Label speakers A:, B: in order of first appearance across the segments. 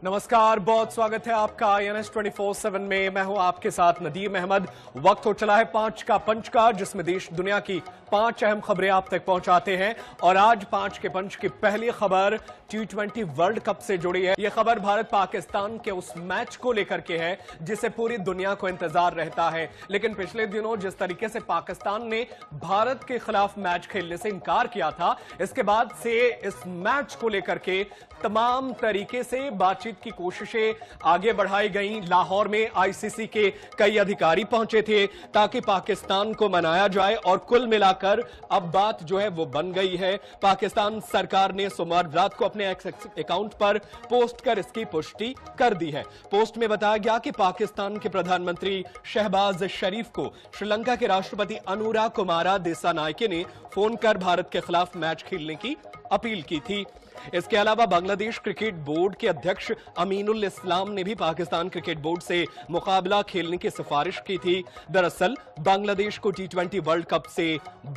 A: नमस्कार, बहुत स्वागत है आपका INS 24/7 में। मैं हूं आपके साथ नदीम अहमद। वक्त हो चला है 5 का पंच का, जिसमें देश दुनिया की 5 अहम खबरें आप तक पहुंचाते हैं। और आज 5 के पंच की पहली खबर T20 वर्ल्ड कप से जुड़ी है। यह खबर भारत पाकिस्तान के उस मैच को लेकर के है जिसे पूरी दुनिया को इंतजार रहता है। लेकिन पिछले दिनों जिस तरीके से पाकिस्तान ने भारत के खिलाफ मैच खेलने से इनकार किया था, इसके बाद से इस मैच को लेकर के तमाम तरीके से बातचीत की कोशिशें आगे बढ़ाई गई। लाहौर में ICC के कई अधिकारी पहुंचे थे ताकि पाकिस्तान को मनाया जाए, और कुल मिलाकर अब बात जो है वो बन गई है। पाकिस्तान सरकार ने सोमवार रात को अपने एक्स अकाउंट पर पोस्ट कर इसकी पुष्टि कर दी है। पोस्ट में बताया गया कि पाकिस्तान के प्रधानमंत्री शहबाज शरीफ को श्रीलंका के राष्ट्रपति अनुरा कुमारा दिसानायके ने फोन कर भारत के खिलाफ मैच खेलने की अपील की थी। इसके अलावा बांग्लादेश क्रिकेट बोर्ड के अध्यक्ष अमीनुल इस्लाम ने भी पाकिस्तान क्रिकेट बोर्ड से मुकाबला खेलने की सिफारिश की थी। दरअसल बांग्लादेश को T20 वर्ल्ड कप से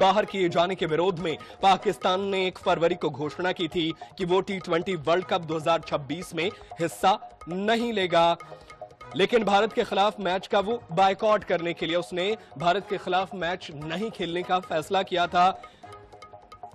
A: बाहर किए जाने के विरोध में पाकिस्तान ने 1 फरवरी को घोषणा की थी कि वो T20 वर्ल्ड कप 2026 में हिस्सा नहीं लेगा। लेकिन भारत के खिलाफ मैच का वो बायकॉट करने के लिए उसने भारत के खिलाफ मैच नहीं खेलने का फैसला किया था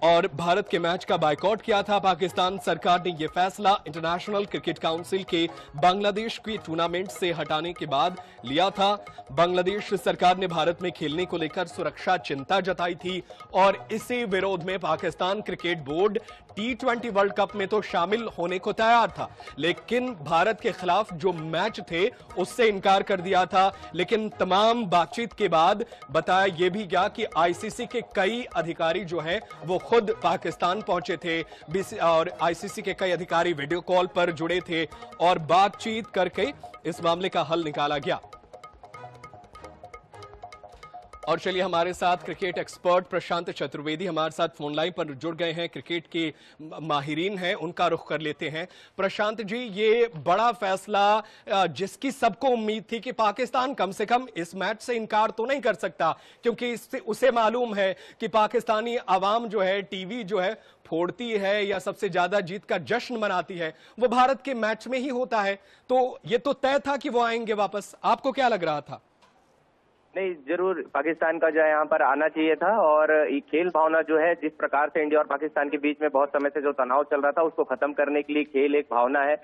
A: और भारत के मैच का बायकॉट किया था। पाकिस्तान सरकार ने यह फैसला इंटरनेशनल क्रिकेट काउंसिल के बांग्लादेश के टूर्नामेंट से हटाने के बाद लिया था। बांग्लादेश सरकार ने भारत में खेलने को लेकर सुरक्षा चिंता जताई थी और इसी विरोध में Pakistan cricket board T20 world cup में तो शामिल होने को तैयार था, लेकिन भारत के खिलाफ जो मैच थे उससे इनकार कर दिया था। लेकिन तमाम बातचीत के बाद बताया यह भी गया कि ICC के कई अधिकारी जो हैं वो खुद पाकिस्तान पहुंचे थे और ICC के कई अधिकारी वीडियो कॉल पर जुड़े थे और बातचीत करके इस मामले का हल निकाला गया। और चलिए, हमारे साथ क्रिकेट एक्सपर्ट प्रशांत चतुर्वेदी हमारे साथ फोन लाइन पर जुड़ गए हैं, क्रिकेट के माहिरीन हैं, उनका रुख कर लेते हैं। प्रशांत जी, ये बड़ा फैसला जिसकी सबको उम्मीद थी कि पाकिस्तान कम से कम इस मैच से इनकार तो नहीं कर सकता, क्योंकि इससे उसे मालूम है कि पाकिस्तानी आवाम जो है टीवी जो है फोड़ती है या सबसे ज्यादा जीत का जश्न मनाती है वो भारत के मैच में ही होता है, तो ये तो तय था कि वो आएंगे वापस। आपको क्या लग रहा था?
B: नहीं, जरूर पाकिस्तान का जो है यहाँ पर आना चाहिए था, और ये खेल भावना जो है जिस प्रकार से इंडिया और पाकिस्तान के बीच में बहुत समय से जो तनाव चल रहा था उसको खत्म करने के लिए खेल एक भावना है।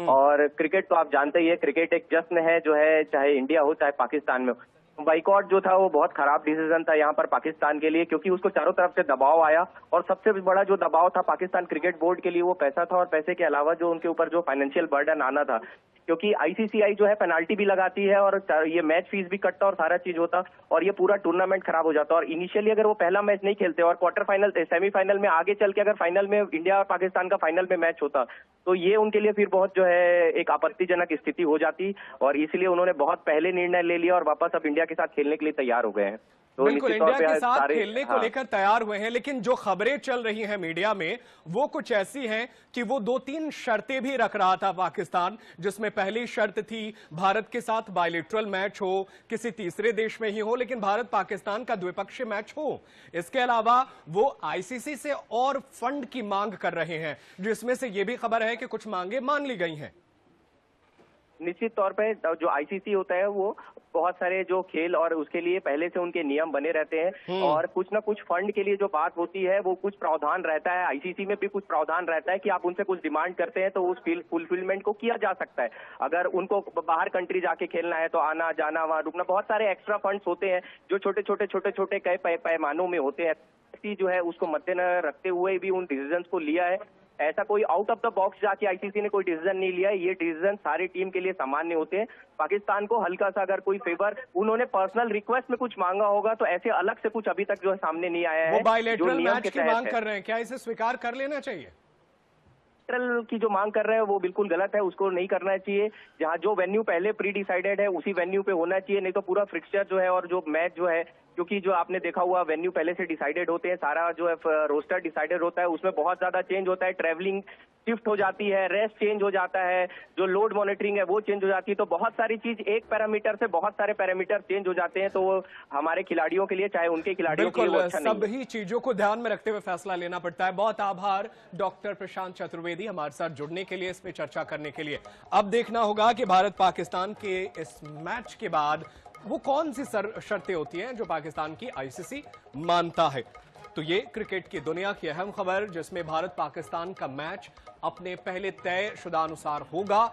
B: और क्रिकेट तो आप जानते ही है, क्रिकेट एक जश्न है जो है, चाहे इंडिया हो चाहे पाकिस्तान में हो। बाइकॉट जो था वो बहुत खराब डिसीजन था यहाँ पर पाकिस्तान के लिए, क्योंकि उसको चारों तरफ से दबाव आया, और सबसे बड़ा जो दबाव था पाकिस्तान क्रिकेट बोर्ड के लिए वो पैसा था, और पैसे के अलावा जो उनके ऊपर जो फाइनेंशियल बर्डन आना था, क्योंकि ICCI जो है पेनाल्टी भी लगाती है और ये मैच फीस भी कटता और सारा चीज होता, और ये पूरा टूर्नामेंट खराब हो जाता। और इनिशियली अगर वो पहला मैच नहीं खेलते और क्वार्टर फाइनल सेमीफाइनल में आगे चल के अगर फाइनल में इंडिया और पाकिस्तान का फाइनल में मैच होता तो ये उनके लिए फिर बहुत जो है एक आपत्तिजनक स्थिति हो जाती, और इसलिए उन्होंने बहुत पहले निर्णय ले लिया और वापस अब इंडिया के साथ खेलने के लिए तैयार हो गए हैं। तो
A: बिल्कुल, इंडिया के साथ खेलने को लेकर तैयार हुए हैं, लेकिन जो खबरें चल रही हैं मीडिया में वो कुछ ऐसी हैं कि वो 2-3 शर्तें भी रख रहा था पाकिस्तान, जिसमें पहली शर्त थी भारत के साथ बायलैटरल मैच हो, किसी तीसरे देश में ही हो, लेकिन भारत पाकिस्तान का द्विपक्षीय मैच हो। इसके अलावा वो ICC से और फंड की मांग कर रहे हैं, जिसमें से यह भी खबर है कि कुछ मांगे मान ली गई हैं।
B: निश्चित तौर पे जो ICC होता है वो बहुत सारे जो खेल और उसके लिए पहले से उनके नियम बने रहते हैं, और कुछ ना कुछ फंड के लिए जो बात होती है वो कुछ प्रावधान रहता है। ICC में भी कुछ प्रावधान रहता है कि आप उनसे कुछ डिमांड करते हैं तो उस फुलफिलमेंट को किया जा सकता है। अगर उनको बाहर कंट्री जाके खेलना है तो आना जाना वहां रुकना, बहुत सारे एक्स्ट्रा फंड्स होते हैं जो छोटे छोटे कई पैमानों में होते हैं। जो है उसको मद्देनजर रखते हुए भी उन डिसीजन को लिया है। ऐसा कोई आउट ऑफ द बॉक्स जाके ICC ने कोई डिसीजन नहीं लिया है। ये डिसीजन सारी टीम के लिए सामान्य होते हैं। पाकिस्तान को हल्का सा अगर कोई फेवर उन्होंने पर्सनल रिक्वेस्ट में कुछ मांगा होगा तो ऐसे अलग से कुछ अभी तक जो है सामने नहीं आया है।
A: वो बायलैटरल मैच की मांग कर रहे हैं, क्या इसे स्वीकार कर लेना चाहिए?
B: की जो मांग कर रहे हैं वो बिल्कुल गलत है, उसको नहीं करना चाहिए। जहां जो वेन्यू पहले प्री डिसाइडेड है उसी वेन्यू पे होना चाहिए, नहीं तो पूरा फिक्सचर जो है और जो मैच जो है क्योंकि जो आपने देखा हुआ वेन्यू पहले से डिसाइडेड होते हैं, सारा जो है रोस्टर डिसाइडेड होता है, उसमें बहुत ज्यादा चेंज होता है, ट्रैवलिंग शिफ्ट हो जाती है, रेस्ट चेंज हो जाता है, जो लोड मॉनिटरिंग है वो चेंज हो जाती है। तो बहुत सारी चीज, एक पैरामीटर से बहुत सारे पैरामीटर चेंज हो जाते हैं, तो वो हमारे खिलाड़ियों के लिए, चाहे उनके खिलाड़ियों के लिए, वो अच्छा नहीं है।
A: सभी चीजों को ध्यान में रखते हुए फैसला लेना पड़ता है। बहुत आभार डॉक्टर प्रशांत चतुर्वेदी हमारे साथ जुड़ने के लिए, इस पे चर्चा करने के लिए। अब देखना होगा कि भारत पाकिस्तान के इस मैच के बाद वो कौन सी शर्तें होती हैं जो पाकिस्तान की आईसीसी मानता है। तो ये क्रिकेट की दुनिया की अहम खबर, जिसमें भारत पाकिस्तान का मैच अपने पहले तय शुदा अनुसार होगा।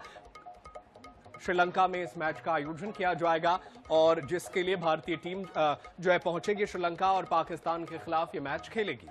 A: श्रीलंका में इस मैच का आयोजन किया जाएगा और जिसके लिए भारतीय टीम जो है पहुंचेगी श्रीलंका और पाकिस्तान के खिलाफ ये मैच खेलेगी।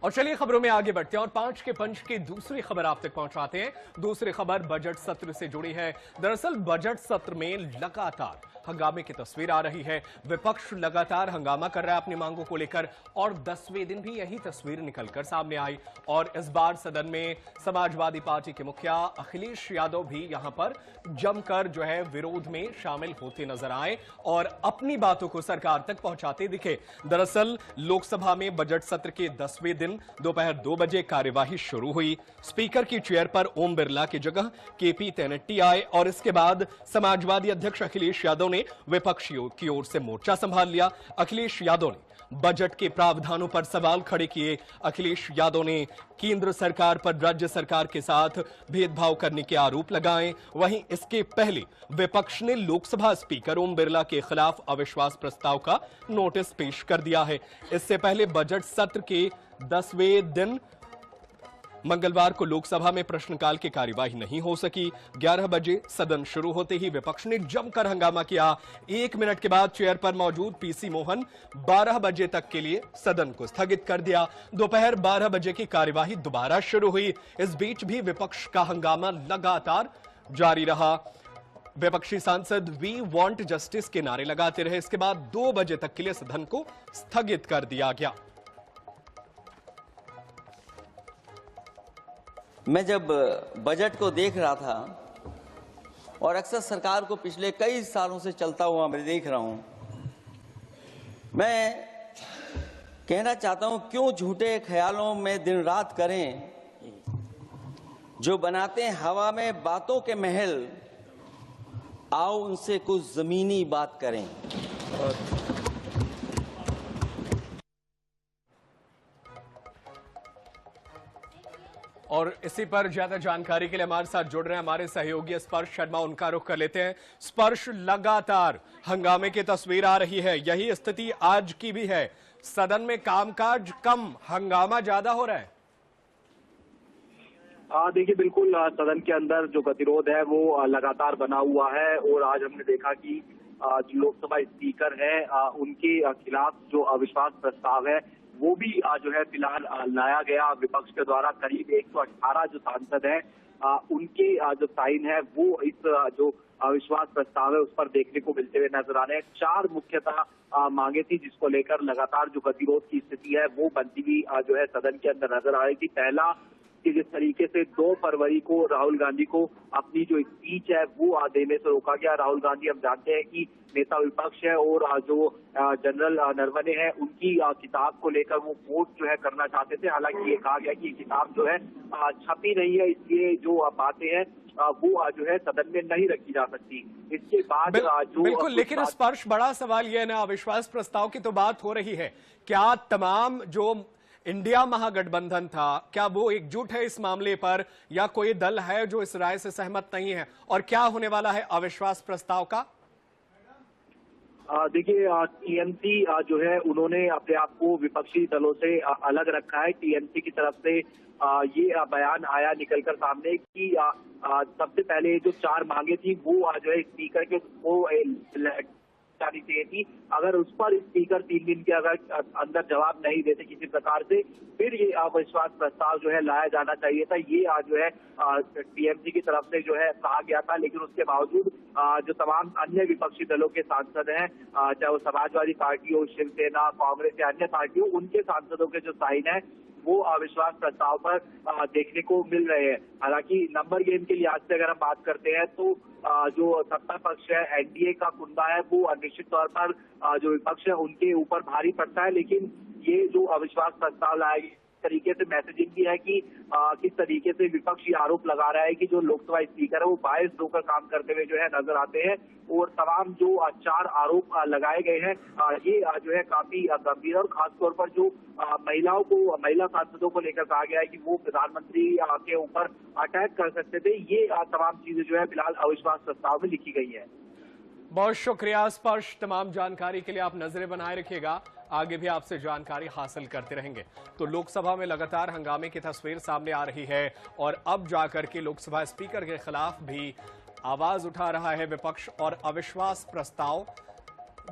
A: और चलिए खबरों में आगे बढ़ते हैं और 5 के पंच की दूसरी खबर आप तक पहुंचाते हैं। दूसरी खबर बजट सत्र से जुड़ी है। दरअसल बजट सत्र में लगातार हंगामे की तस्वीर आ रही है। विपक्ष लगातार हंगामा कर रहा है अपनी मांगों को लेकर और 10वें दिन भी यही तस्वीर निकलकर सामने आई। और इस बार सदन में समाजवादी पार्टी के मुखिया अखिलेश यादव भी यहां पर जमकर जो है विरोध में शामिल होते नजर आए और अपनी बातों को सरकार तक पहुंचाते दिखे। दरअसल लोकसभा में बजट सत्र के 10वें दिन दोपहर 2 बजे कार्यवाही शुरू हुई। स्पीकर की चेयर पर ओम बिरला की जगह केपी तेनट्टी आए और इसके बाद समाजवादी अध्यक्ष अखिलेश यादव ने विपक्षियों की ओर से मोर्चा संभाल लिया। अखिलेश यादव ने बजट के प्रावधानों पर सवाल खड़े किए। अखिलेश यादव ने केंद्र सरकार पर राज्य सरकार के साथ भेदभाव करने के आरोप लगाए। वहीं इसके पहले विपक्ष ने लोकसभा स्पीकर ओम बिरला के खिलाफ अविश्वास प्रस्ताव का नोटिस पेश कर दिया है। इससे पहले बजट सत्र के 10वें दिन मंगलवार को लोकसभा में प्रश्नकाल की कार्यवाही नहीं हो सकी। 11 बजे सदन शुरू होते ही विपक्ष ने जमकर हंगामा किया। 1 मिनट के बाद चेयर पर मौजूद पीसी मोहन 12 बजे तक के लिए सदन को स्थगित कर दिया। दोपहर 12 बजे की कार्यवाही दोबारा शुरू हुई। इस बीच भी विपक्ष का हंगामा लगातार जारी रहा। विपक्षी सांसद वी वांट जस्टिस के नारे लगाते रहे। इसके बाद 2 बजे तक के लिए सदन को स्थगित कर दिया गया।
C: मैं जब बजट को देख रहा था और अक्सर सरकार को पिछले कई सालों से चलता हुआ मैं देख रहा हूं, मैं कहना चाहता हूं क्यों झूठे ख्यालों में दिन रात करें, जो बनाते हैं हवा में बातों के महल, आओ उनसे कुछ जमीनी बात करें।
A: और इसी पर ज्यादा जानकारी के लिए हमारे साथ जुड़ रहे हैं हमारे सहयोगी स्पर्श शर्मा। उनका रुख कर लेते हैं। स्पर्श, लगातार हंगामे की तस्वीर आ रही है, यही स्थिति आज की भी है। सदन में कामकाज कम, हंगामा ज्यादा हो रहा है।
D: देखिए, बिल्कुल सदन के अंदर जो गतिरोध है वो लगातार बना हुआ है और आज हमने देखा कि जो लोकसभा स्पीकर है उनके खिलाफ जो अविश्वास प्रस्ताव है वो भी जो है फिलहाल लाया गया विपक्ष के द्वारा। करीब 118 जो सांसद हैं उनके जो साइन है वो इस जो अविश्वास प्रस्ताव है उस पर देखने को मिलते हुए नजर आ रहे हैं। 4 मुख्यतः मांगे थी जिसको लेकर लगातार जो गतिरोध की स्थिति है वो बनती हुई जो है सदन के अंदर नजर आ रही थी। पहला कि जिस तरीके से 2 फरवरी को राहुल गांधी को अपनी जो स्पीच है वो देने से रोका गया। राहुल गांधी हम जानते हैं कि नेता विपक्ष है और जो जनरल नरवणे हैं उनकी किताब को लेकर वो वोट जो है करना चाहते थे। हालांकि ये कहा गया कि ये किताब जो है छपी नहीं है, इसलिए जो बातें हैं वो जो है सदन में नहीं रखी जा सकती। इसके बाद जो
A: बिल्कुल, लेकिन स्पर्श, बड़ा सवाल यह है ना, अविश्वास प्रस्ताव की तो बात हो रही है, क्या तमाम जो इंडिया महागठबंधन था क्या वो एकजुट है इस मामले पर, या कोई दल है जो इस राय से सहमत नहीं है, और क्या होने वाला है अविश्वास प्रस्ताव का?
D: देखिए, टीएमसी जो है उन्होंने अपने आप को विपक्षी दलों से अलग रखा है। टीएमसी की तरफ से ये बयान आया निकलकर सामने कि सबसे पहले जो 4 मांगे थी वो जो है स्पीकर के वो जानी चाहिए थी। अगर उस पर स्पीकर 3 दिन के अंदर जवाब नहीं देते किसी प्रकार से, फिर ये अविश्वास प्रस्ताव जो है लाया जाना चाहिए था। ये आज जो है टीएमसी की तरफ से जो है कहा गया था, लेकिन उसके बावजूद जो तमाम अन्य विपक्षी दलों के सांसद हैं, चाहे वो समाजवादी पार्टी हो, शिवसेना, कांग्रेस या अन्य पार्टी हो, उनके सांसदों के जो साइन है वो अविश्वास प्रस्ताव पर देखने को मिल रहे हैं। हालांकि नंबर गेम के लिहाज से अगर हम बात करते हैं तो जो सत्ता पक्ष है, एनडीए का कुंदा है, वो निश्चित तौर पर जो विपक्ष है उनके ऊपर भारी पड़ता है। लेकिन ये जो अविश्वास प्रस्ताव लाया गया, तरीके से मैसेजिंग भी है कि किस तरीके से विपक्ष ये आरोप लगा रहा है कि जो लोकसभा स्पीकर है वो बायस होकर काम करते हुए जो है नजर आते हैं, और तमाम जो 4 आरोप लगाए गए हैं ये जो है काफी गंभीर, और खासतौर पर जो महिला सांसदों को लेकर कहा गया है कि वो प्रधानमंत्री के ऊपर अटैक कर सकते थे। ये तमाम चीजें जो है फिलहाल अविश्वास प्रस्ताव में लिखी गई है।
A: बहुत शुक्रिया स्पर्श, तमाम जानकारी के लिए आप नजरें बनाए रखिएगा, आगे भी आपसे जानकारी हासिल करते रहेंगे। तो लोकसभा में लगातार हंगामे की तस्वीर सामने आ रही है और अब जाकर के लोकसभा स्पीकर के खिलाफ भी आवाज उठा रहा है विपक्ष और अविश्वास प्रस्ताव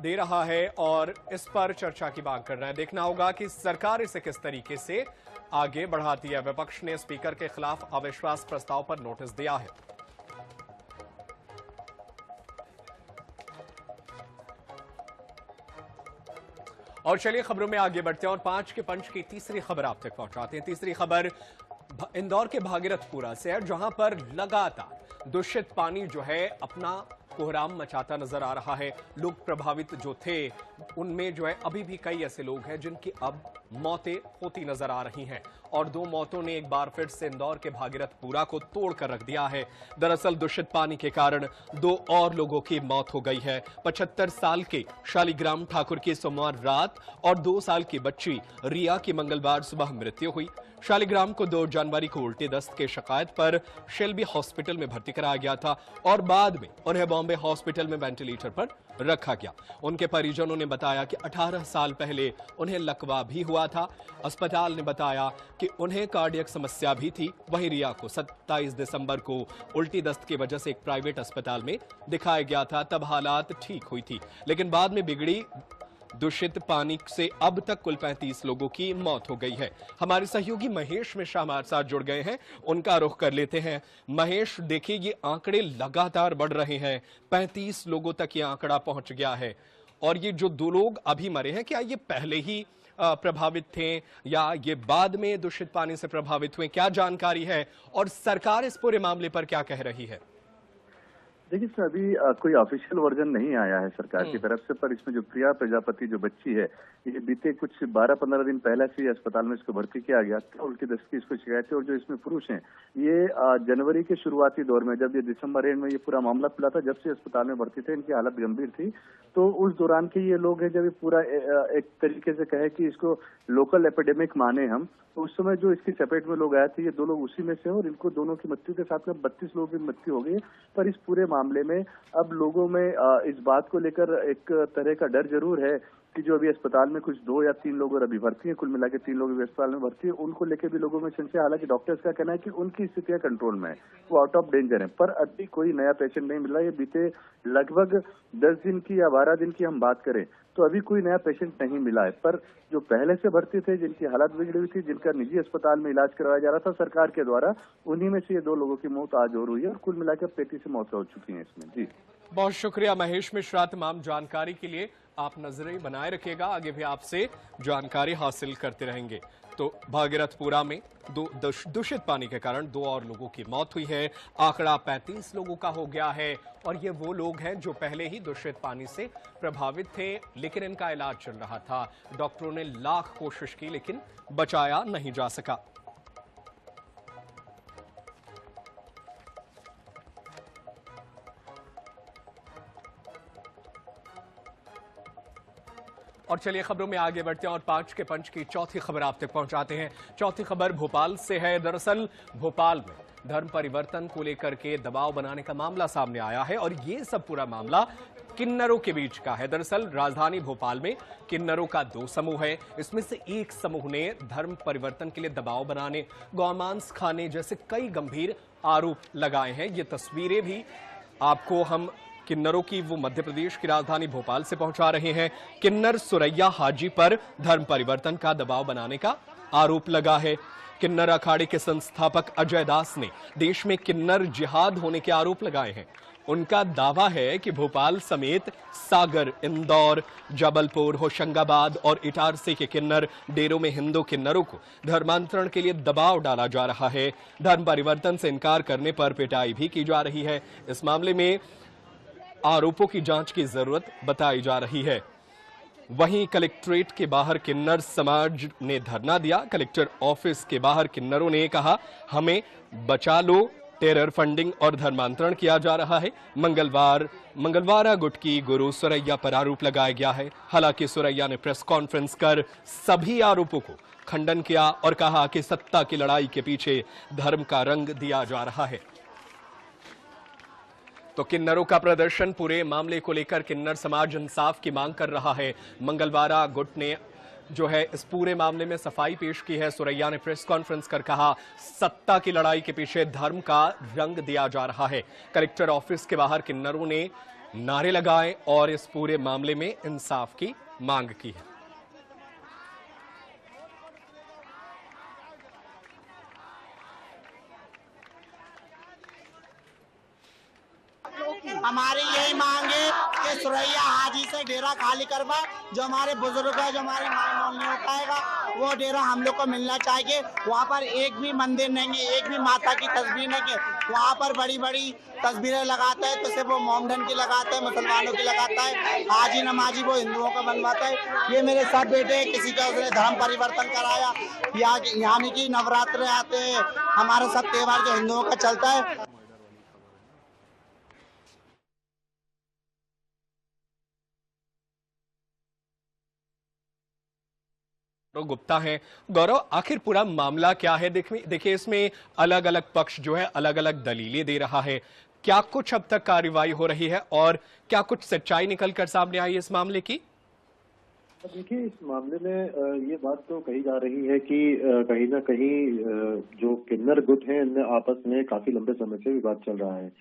A: दे रहा है और इस पर चर्चा की मांग कर रहा है। देखना होगा कि सरकार इसे किस तरीके से आगे बढ़ाती है। विपक्ष ने स्पीकर के खिलाफ अविश्वास प्रस्ताव पर नोटिस दिया है। और चलिए खबरों में आगे बढ़ते हैं और 5 के पंच की तीसरी खबर आप तक पहुंचाते हैं। तीसरी खबर इंदौर के भागीरथपुरा से है, जहां पर लगातार दूषित पानी जो है अपना कोहराम मचाता नजर आ रहा है। लोग प्रभावित जो थे उनमें जो है अभी भी कई ऐसे लोग हैं जिनकी अब मौतें होती नजर आ रही हैं और 2 मौतों ने एक बार फिर से इंदौर के भागीरथपुरा को तोड़ कर रख दिया है। दरअसल दूषित पानी के कारण 2 और लोगों की मौत हो गई है। 75 साल के शालिग्राम ठाकुर की सोमवार रात और 2 साल की बच्ची रिया की मंगलवार सुबह मृत्यु हुई। शालिग्राम को 2 जनवरी को उल्टी दस्त के शिकायत पर शेल्बी हॉस्पिटल में भर्ती कराया गया था और बाद में उन्हें बॉम्बे हॉस्पिटल में वेंटिलेटर पर रखा गया। उनके परिजनों ने बताया कि 18 साल पहले उन्हें लकवा भी हुआ था। अस्पताल ने बताया कि उन्हें कार्डियक समस्या भी थी। वहीं रिया को 27 दिसंबर को उल्टी दस्त की वजह से एक प्राइवेट अस्पताल में दिखाया गया था, तब हालात ठीक हुई थी, लेकिन बाद में बिगड़ी। दूषित पानी से अब तक कुल 35 लोगों की मौत हो गई है। हमारे सहयोगी महेश मिश्रा हमारे साथ जुड़ गए हैं, उनका रुख कर लेते हैं। महेश, देखिए ये आंकड़े लगातार बढ़ रहे हैं, 35 लोगों तक ये आंकड़ा पहुंच गया है और ये जो 2 लोग अभी मरे हैं, क्या ये पहले ही प्रभावित थे या ये बाद में दूषित पानी से प्रभावित हुए? क्या जानकारी है और सरकार इस पूरे मामले पर क्या कह रही है?
E: देखिए सर, अभी कोई ऑफिशियल वर्जन नहीं आया है सरकार की तरफ से, पर इसमें जो प्रिया प्रजापति जो बच्ची है, ये बीते कुछ 12-15 दिन पहले से अस्पताल में इसको भर्ती किया गया था। उल्टी दस्त की इसको शिकायत है और जो इसमें पुरुष हैं, ये जनवरी के शुरुआती दौर में, जब ये दिसंबर एंड में ये पूरा मामला खुला था, जब से अस्पताल में भर्ती थे, इनकी हालत गंभीर थी। तो उस दौरान के ये लोग हैं, जब ये पूरा एक तरीके से कहे कि इसको लोकल एपिडेमिक माने हम, तो उस समय जो इसकी चपेट में लोग आए थे, ये 2 लोग उसी में से, और इनको दोनों की मृत्यु के साथ में 32 लोगों की मृत्यु हो गई। पर इस पूरे मामले में अब लोगों में इस बात को लेकर एक तरह का डर जरूर है कि जो अभी अस्पताल में कुछ 2 या 3 लोग और अभी भर्ती हैं, कुल मिला के 3 लोग अभी अस्पताल में भर्ती है, उनको लेकर भी लोगों में संशय। हालांकि डॉक्टर्स का कहना है कि उनकी स्थितियां कंट्रोल में है, वो आउट ऑफ डेंजर है, पर अभी कोई नया पेशेंट नहीं मिल रहा। ये बीते लगभग 10 दिन की या 12 दिन की हम बात करें तो अभी कोई नया पेशेंट नहीं मिला है। पर जो पहले से भर्ती थे, जिनकी हालत बिगड़ी हुई थी, जिनका निजी अस्पताल में इलाज करवाया जा रहा था सरकार के द्वारा, उन्हीं में से ये 2 लोगों की मौत आज और हुई है और कुल मिलाकर 35 मौतें हो चुकी हैं इसमें। जी
A: बहुत शुक्रिया महेश मिश्रा, तमाम जानकारी के लिए। आप नजरें बनाए रखिएगा, आगे भी आपसे जानकारी हासिल करते रहेंगे। तो भागीरथपुरा में दूषित पानी के कारण 2 और लोगों की मौत हुई है। आंकड़ा 35 लोगों का हो गया है और ये वो लोग हैं जो पहले ही दूषित पानी से प्रभावित थे, लेकिन इनका इलाज चल रहा था। डॉक्टरों ने लाख कोशिश की लेकिन बचाया नहीं जा सका। और चलिए खबरों में आगे बढ़ते हैं और 5 के पंच की चौथी खबर आप तक पहुंचाते हैं। चौथी खबर भोपाल से है। दरअसल भोपाल में धर्म परिवर्तन को लेकर के दबाव बनाने का मामला सामने आया है और ये सब पूरा मामला किन्नरों के बीच का है। दरअसल राजधानी भोपाल में किन्नरों का 2 समूह है। इसमें से एक समूह ने धर्म परिवर्तन के लिए दबाव बनाने, गौमांस खाने जैसे कई गंभीर आरोप लगाए हैं। ये तस्वीरें भी आपको हम किन्नरों की वो मध्य प्रदेश की राजधानी भोपाल से पहुंचा रहे हैं। किन्नर सुरैया हाजी पर धर्म परिवर्तन का दबाव बनाने का आरोप लगा है। किन्नर अखाड़े के संस्थापक अजय दास ने देश में किन्नर जिहाद होने के आरोप लगाए हैं। उनका दावा है कि भोपाल समेत सागर, इंदौर, जबलपुर, होशंगाबाद और इटारसी के किन्नर डेरों में हिंदू किन्नरों को धर्मांतरण के लिए दबाव डाला जा रहा है। धर्म परिवर्तन से इनकार करने पर पिटाई भी की जा रही है। इस मामले में आरोपों की जांच की जरूरत बताई जा रही है। वहीं कलेक्ट्रेट के बाहर किन्नर समाज ने धरना दिया। कलेक्टर ऑफिस के बाहर किन्नरों ने कहा, हमें बचा लो, टेरर फंडिंग और धर्मांतरण किया जा रहा है। मंगलवार गुट की गुरु सुरैया पर आरोप लगाया गया है। हालांकि सुरैया ने प्रेस कॉन्फ्रेंस कर सभी आरोपों को खंडन किया और कहा कि सत्ता की लड़ाई के पीछे धर्म का रंग दिया जा रहा है। तो किन्नरों का प्रदर्शन, पूरे मामले को लेकर किन्नर समाज इंसाफ की मांग कर रहा है। मंगलवार गुट ने जो है इस पूरे मामले में सफाई पेश की है। सुरैया ने प्रेस कॉन्फ्रेंस कर कहा, सत्ता की लड़ाई के पीछे धर्म का रंग दिया जा रहा है। कलेक्टर ऑफिस के बाहर किन्नरों ने नारे लगाए और इस पूरे मामले में इंसाफ की मांग की है।
F: हमारी यही मांग है कि सुरैया हाजी से डेरा खाली करवा। जो हमारे बुजुर्ग है, जो हमारे माई मोल नहीं हो पाएगा, वो डेरा हम लोग को मिलना चाहिए। वहाँ पर एक भी मंदिर नहीं है, एक भी माता की तस्वीर नहीं है। वहाँ पर बड़ी बड़ी तस्वीरें लगाता है तो सिर्फ वो मोमडन की लगाता है, मुसलमानों की लगाता है। हाजी नमाजी वो हिंदुओं का बनवाता है। ये मेरे सब बेटे, किसी का उसने धर्म परिवर्तन कराया। यानी कि नवरात्र आते हैं, हमारा सब त्योहार जो हिंदुओं का चलता है।
A: गुप्ता हैं। गौरव, आखिर पूरा मामला क्या है? देखिए इसमें अलग अलग पक्ष जो है अलग अलग दलीलें दे रहा है। क्या कुछ अब तक कार्रवाई हो रही है और क्या कुछ सच्चाई निकलकर सामने आई है इस मामले की?
G: देखिए, इस मामले में ये बात तो कही जा रही है कि कहीं ना कहीं जो किन्नर गुट हैं इनमें आपस में काफी लंबे समय से विवाद चल रहा है।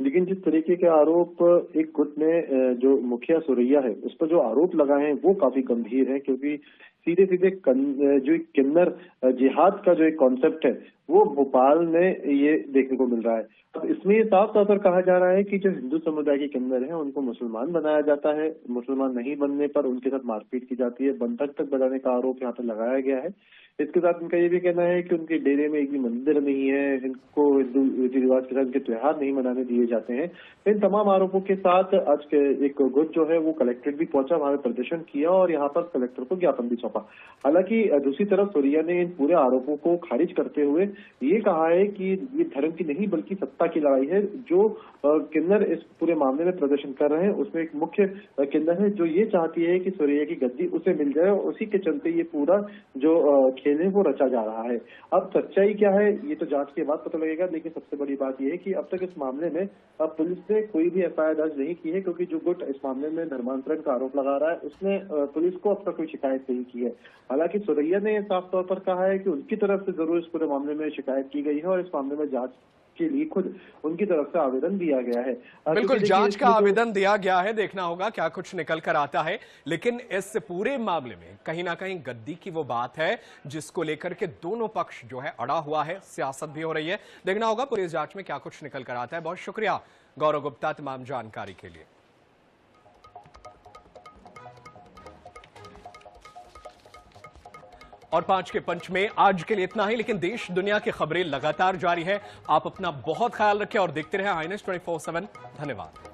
G: लेकिन जिस तरीके के आरोप एक गुट ने जो मुखिया सुरैया है उस पर जो आरोप लगाए हैं वो काफी गंभीर है, क्योंकि सीधे सीधे जो किन्नर जिहाद का जो एक कॉन्सेप्ट है वो भोपाल में ये देखने को मिल रहा है। अब इसमें ये साफ तौर पर कहा जा रहा है कि जो हिंदू समुदाय के किन्नर हैं उनको मुसलमान बनाया जाता है। मुसलमान नहीं बनने पर उनके साथ मारपीट की जाती है, बंधक तक बजाने का आरोप यहाँ पर लगाया गया है। इसके साथ इनका ये भी कहना है कि उनके डेरे में एक भी मंदिर नहीं है, इनको हिंदू रीति रिवाज के साथ इनके त्योहार नहीं मनाने दिए जाते हैं। इन तमाम आरोपों के साथ आज एक गुट जो है वो कलेक्ट्रेट भी पहुंचा, वहां प्रदर्शन किया और यहाँ पर कलेक्टर को ज्ञापन भी सौंपा। हालांकि दूसरी तरफ सुरैया ने इन पूरे आरोपों को खारिज करते हुए ये कहा है कि ये धर्म की नहीं बल्कि सत्ता की लड़ाई है। जो किन्नर इस पूरे मामले में प्रदर्शन कर रहे हैं उसमें एक मुख्य किन्नर है जो ये चाहती है कि सुरैया की गद्दी उसे मिल जाए और उसी के चलते ये पूरा जो खेल है वो रचा जा रहा है। अब सच्चाई क्या है ये तो जांच के बाद पता लगेगा, लेकिन सबसे बड़ी बात यह है कि अब तक इस मामले में अब पुलिस ने कोई भी एफआईआर दर्ज नहीं की है, क्योंकि जो गुट इस मामले में धर्मांतरण का आरोप लगा रहा है उसने पुलिस को अब तक कोई शिकायत नहीं की है। हालांकि सुरैया ने साफ तौर पर कहा है कि उनकी तरफ से जरूर इस पूरे मामले में शिकायत की गई है और इस मामले में जांच के लिए खुद उनकी तरफ से आवेदन दिया गया है।
A: बिल्कुल, जांच का आवेदन दिया गया है, देखना होगा क्या कुछ निकल कर आता है। लेकिन इस पूरे मामले में कहीं ना कहीं गद्दी की वो बात है जिसको लेकर के दोनों पक्ष जो है अड़ा हुआ है, सियासत भी हो रही है। देखना होगा पुलिस जांच में क्या कुछ निकल कर आता है। बहुत शुक्रिया गौरव गुप्ता तमाम जानकारी के लिए। और 5 के पंच में आज के लिए इतना ही, लेकिन देश दुनिया की खबरें लगातार जारी है। आप अपना बहुत ख्याल रखें और देखते रहें INS 24/7। धन्यवाद।